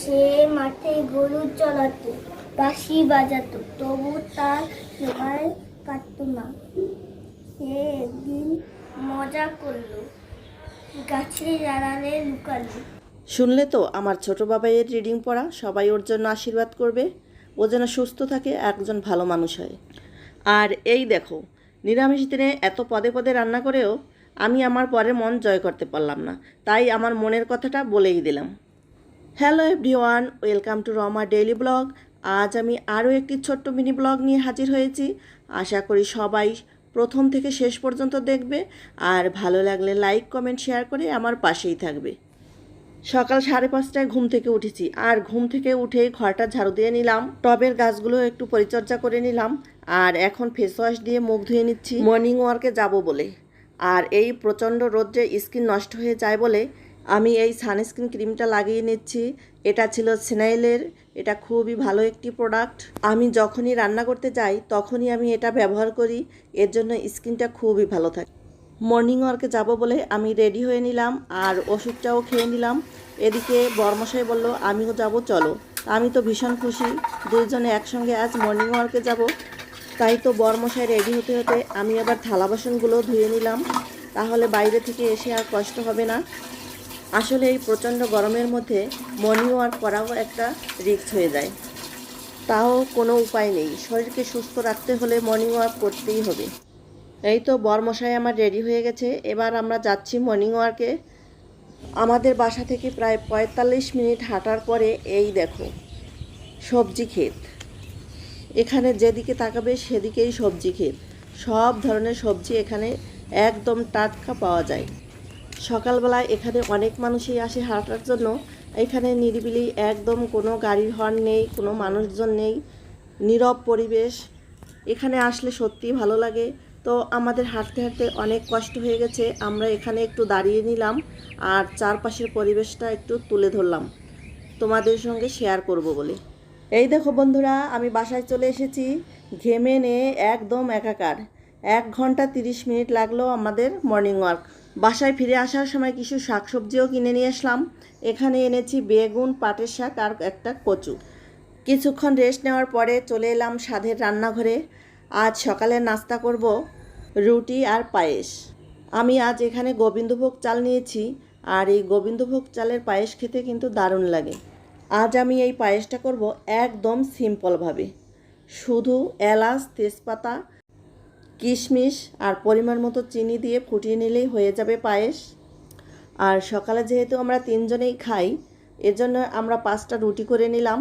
সে মাঠে গরু চড়াতো, বাঁশি বাজাতো, তবু তার সময় কাটতো না। সে একদিন মজা করলো, গাছের আড়ালে লুকালো। শুনলে তো আমার ছোট বাবাইয়ের রিডিং পড়া। সবাই ওর জন্য আশীর্বাদ করবে, ও যেন সুস্থ থাকে, একজন ভালো মানুষ হয়। আর এই দেখো, নিরামিষ দিনে এত পদে পদে রান্না করেও আমি আমার পরের মন জয় করতে পারলাম না, তাই আমার মনের কথাটা বলেই দিলাম। Hello everyone, welcome to Rama daily blog. আজ আমি আরও একটি ছোট্ট মিনি ব্লগ নিয়ে হাজির হয়েছি। আশা করি সবাই প্রথম থেকে শেষ পর্যন্ত দেখবে, আর ভালো লাগলে লাইক কমেন্ট শেয়ার করে আমার পাশেই থাকবে। সকাল 5:30টায় ঘুম থেকে উঠেছি, আর ঘুম থেকে উঠেই ঘরটা ঝাড়ু দিয়ে নিলাম, টবের গাছগুলো একটু পরিচর্যা করে নিলাম, আর এখন ফেস ওয়াশ দিয়ে মুখ ধুয়ে নিচ্ছি মর্নিং ওয়ার্কে যাব বলে। আর এই প্রচণ্ড রোদ্রে স্কিন নষ্ট হয়ে যায় বলে আমি এই সানস্ক্রিন ক্রিমটা লাগিয়ে নিচ্ছি। এটা ছিল স্নেইলের, এটা খুবই ভালো একটি প্রোডাক্ট। আমি যখনই রান্না করতে যাই তখনই আমি এটা ব্যবহার করি, এর জন্য স্কিনটা খুবই ভালো থাকে। মর্নিং ওয়ার্কে যাব বলে আমি রেডি হয়ে নিলাম, আর ওষুধটাও খেয়ে নিলাম। এদিকে বরমশাই বলল আমিও যাব, চলো। আমি তো ভীষণ খুশি, দুইজনে একসঙ্গে আজ মর্নিং ওয়ার্কে যাব। তাই তো বরমশাই রেডি হতে হতে আমি আবার থালা বাসনগুলো ধুয়ে নিলাম, তাহলে বাইরে থেকে এসে আর কষ্ট হবে না। আসলে এই প্রচণ্ড গরমের মধ্যে মর্নিং ওয়ার্ক করাও একটা রিস্ক হয়ে যায়, তাও কোনো উপায় নেই, শরীরকে সুস্থ রাখতে হলে মর্নিং ওয়ার্ক করতেই হবে। এই তো বরমশাই আমার রেডি হয়ে গেছে, এবার আমরা যাচ্ছি মর্নিং ওয়ার্কে। আমাদের বাসা থেকে প্রায় 45 মিনিট হাঁটার পরে এই দেখো সবজি ক্ষেত। এখানে যেদিকে তাকাবে সেদিকেই সবজি ক্ষেত, সব ধরনের সবজি এখানে একদম টাটকা পাওয়া যায়। সকালবেলা এখানে অনেক মানুষই আসে হাঁটার জন্য। এখানে নিরিবিলি, একদম কোনো গাড়ির হর্ন নেই, কোনো মানুষজন নেই, নীরব পরিবেশ। এখানে আসলে সত্যিই ভালো লাগে। তো আমাদের হাঁটতে হাঁটতে অনেক কষ্ট হয়ে গেছে, আমরা এখানে একটু দাঁড়িয়ে নিলাম আর চারপাশের পরিবেশটা একটু তুলে ধরলাম তোমাদের সঙ্গে শেয়ার করব বলে। এই দেখো বন্ধুরা, আমি বাসায় চলে এসেছি, ঘেমে নিয়ে একদম একাকার। 1 ঘন্টা 30 মিনিট লাগলো আমাদের মর্নিং ওয়ার্ক। বাসায় ফিরে আসার সময় কিছু শাকসবজিও কিনে নিয়ে আসলাম। এখানে এনেছি বেগুন, পাটের শাক আর একটা কচু। কিছুক্ষণ রেস্ট নেওয়ার পরে চলে এলাম সাধের রান্নাঘরে। আজ সকালে নাস্তা করব রুটি আর পায়েস। আমি আজ এখানে গোবিন্দভোগ চাল নিয়েছি, আর এই গোবিন্দভোগ চালের পায়েস খেতে কিন্তু দারুণ লাগে। আজ আমি এই পায়েসটা করব একদম সিম্পলভাবে, শুধু এলাচ, তেজপাতা, কিশমিশ আর পরিমাণ মতো চিনি দিয়ে ফুটিয়ে নিলেই হয়ে যাবে পায়েস। আর সকালে যেহেতু আমরা 3 জনেই খাই, এজন্য আমরা 5টা রুটি করে নিলাম।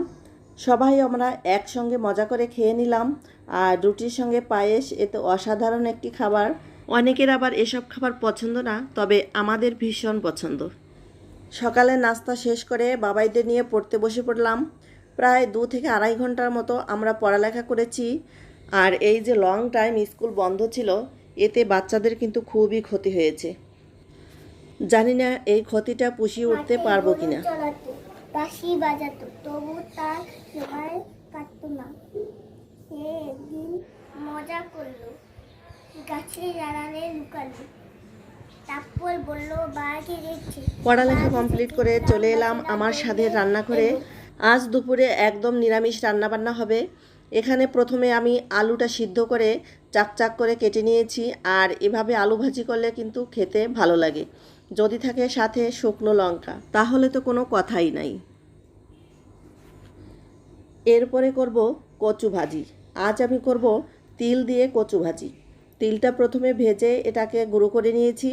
সবাই আমরা একসঙ্গে মজা করে খেয়ে নিলাম। আর রুটির সঙ্গে পায়েস, এ তো অসাধারণ একটি খাবার। অনেকের আবার এসব খাবার পছন্দ না, তবে আমাদের ভীষণ পছন্দ। সকালে নাস্তা শেষ করে বাবাইদের নিয়ে পড়তে বসে পড়লাম। প্রায় 2 থেকে আড়াই ঘন্টার মতো আমরা পড়ালেখা করেছি। আর এই যে লং টাইম স্কুল বন্ধ ছিল, এতে বাচ্চাদের কিন্তু খুবই ক্ষতি হয়েছে। জানি না এই ক্ষতিটা পুষিয়ে উঠতে পারবো কিনা। চড়াতো, বাঁশি বাজাতো, তবু তার সময় কাটতো না। সে একদিন মজা করলো, গাছের আড়ালে লুকালো। তারপর বলল বাঘে দেখছে। পড়ালেখা কমপ্লিট করে চলে এলাম আমার সাধের রান্নাঘরে। আজ দুপুরে একদম নিরামিষ রান্নাবান্না হবে। এখানে প্রথমে আমি আলুটা সিদ্ধ করে চাক করে কেটে নিয়েছি, আর এভাবে আলু ভাজি করলে কিন্তু খেতে ভালো লাগে, যদি থাকে সাথে শুকনো লঙ্কা, তাহলে তো কোনো কথাই নাই। এরপরে করব কচু ভাজি। আজ আমি করব তিল দিয়ে কচু ভাজি। তিলটা প্রথমে ভেজে এটাকে গুঁড়ো করে নিয়েছি,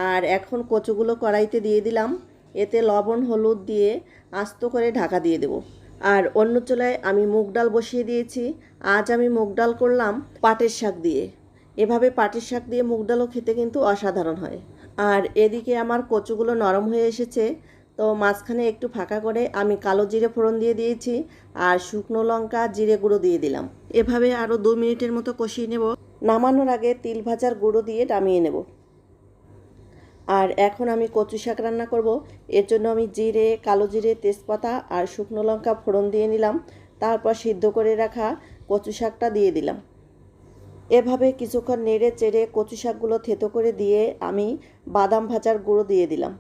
আর এখন কচুগুলো কড়াইতে দিয়ে দিলাম। এতে লবণ হলুদ দিয়ে আস্ত করে ঢাকা দিয়ে দেব। আর অন্য চুলায় আমি মুগ ডাল বসিয়ে দিয়েছি। আজ আমি মুগ ডাল করলাম পাটের শাক দিয়ে। এভাবে পাটের শাক দিয়ে মুগ ডালও খেতে কিন্তু অসাধারণ হয়। আর এদিকে আমার কচুগুলো নরম হয়ে এসেছে, তো মাঝখানে একটু ফাঁকা করে আমি কালো জিরে ফোড়ন দিয়ে দিয়েছি, আর শুকনো লঙ্কা জিরে গুঁড়ো দিয়ে দিলাম। এভাবে আরও 2 মিনিটের মতো কষিয়ে নেব। নামানোর আগে তিল ভাজার গুঁড়ো দিয়ে নামিয়ে নেব। আর এখন আমি কচু শাক রান্না করব। এর জন্য আমি জিরে, কালো জিরে, তেজপাতা আর শুকনো লঙ্কা ফোড়ন দিয়ে নিলাম। তারপর সিদ্ধ করে রাখা কচু শাকটা দিয়ে দিলাম। এভাবে কিছুক্ষণ নেড়ে চেড়ে কচু শাকগুলো থেতো করে দিয়ে আমি বাদাম ভাজার গুঁড়ো দিয়ে দিলাম।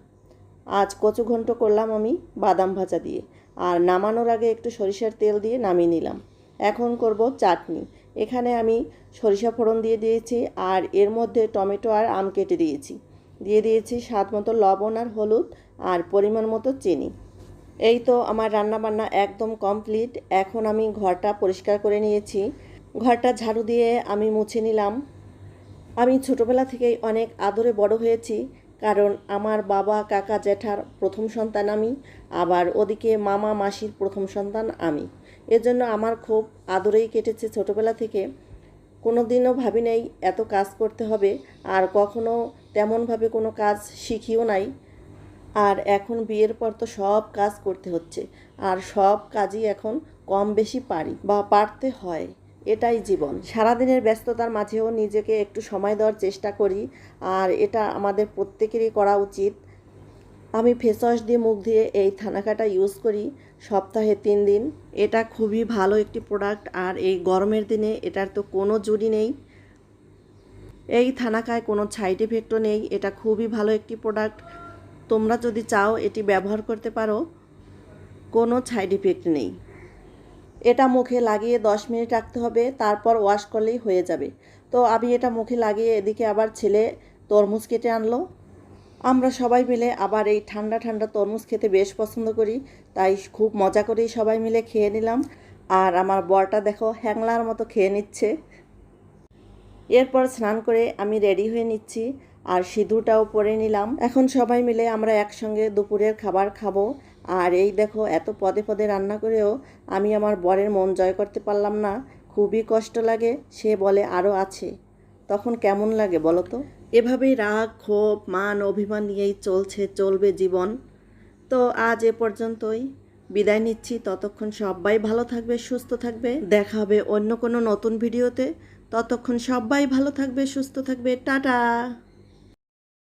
আজ কচু ঘন্ট করলাম আমি বাদাম ভাজা দিয়ে, আর নামানোর আগে একটু সরিষার তেল দিয়ে নামিয়ে নিলাম। এখন করব চাটনি। এখানে আমি সরিষা ফোড়ন দিয়ে দিয়েছি, আর এর মধ্যে টমেটো আর আম কেটে দিয়ে দিয়েছি স্বাদ মতো লবণ আর হলুদ, আর পরিমাণ মতো চিনি। এই তো আমার রান্নাবান্না একদম কমপ্লিট। এখন আমি ঘরটা পরিষ্কার করে নিয়েছি। ঘরটা ঝাড়ু দিয়ে আমি মুছে নিলাম। আমি ছোটোবেলা থেকেই অনেক আদরে বড় হয়েছি, কারণ আমার বাবা কাকা জ্যাঠার প্রথম সন্তান আমি, আবার ওদিকে মামা মাসির প্রথম সন্তান আমি। এজন্য আমার খুব আদরেই কেটেছে ছোটোবেলা থেকে। কোনো দিনও ভাবি নাই এত কাজ করতে হবে, আর কখনো তেমনভাবে কোনো কাজ শিখিও নাই। আর এখন বিয়ের পর তো সব কাজ করতে হচ্ছে, আর সব কাজই এখন কম বেশি পারি বা পারতে হয়। এটাই জীবন। সারাদিনের ব্যস্ততার মাঝেও নিজেকে একটু সময় দেওয়ার চেষ্টা করি, আর এটা আমাদের প্রত্যেকেরই করা উচিত। আমি ফেস ওয়াশ দিয়ে মুখ দিয়ে এই থানাকাটা ইউজ করি সপ্তাহে 3 দিন। এটা খুবই ভালো একটি প্রোডাক্ট, আর এই গরমের দিনে এটার তো কোনো জুড়ি নেই। এই থানাকায় কোনো সাইড এফেক্টও নেই। এটা খুবই ভালো একটি প্রোডাক্ট। তোমরা যদি চাও এটি ব্যবহার করতে পারো, কোনো সাইড ইফেক্ট নেই। এটা মুখে লাগিয়ে 10 মিনিট রাখতে হবে, তারপর ওয়াশ করলেই হয়ে যাবে। তো আমি এটা মুখে লাগিয়ে এদিকে আবার ছেলে তরমুজ কেটে আনলো। আমরা সবাই মিলে আবার এই ঠান্ডা ঠান্ডা তরমুজ খেতে বেশ পছন্দ করি, তাই খুব মজা করেই সবাই মিলে খেয়ে নিলাম। আর আমার বরটা দেখো হ্যাংলার মতো খেয়ে নিচ্ছে। এরপর স্নান করে আমি রেডি হয়ে নিচ্ছি, আর সিঁদুরটাও পরে নিলাম। এখন সবাই মিলে আমরা একসঙ্গে দুপুরের খাবার খাবো। আর এই দেখো এত পদে পদে রান্না করেও আমি আমার বরের মন জয় করতে পারলাম না। খুবই কষ্ট লাগে। সে বলে আরও আছে। তখন কেমন লাগে বলো তো? এভাবেই রাগ, ক্ষোভ, মান, অভিমান নিয়েই চলবে জীবন। তো আজ এ পর্যন্তই, বিদায় নিচ্ছি। ততক্ষণ সবাই ভালো থাকবে, সুস্থ থাকবে। দেখা হবে অন্য কোনো নতুন ভিডিওতে। ততক্ষণ সবাই ভালো থাকবে, সুস্থ থাকবে। টাটা।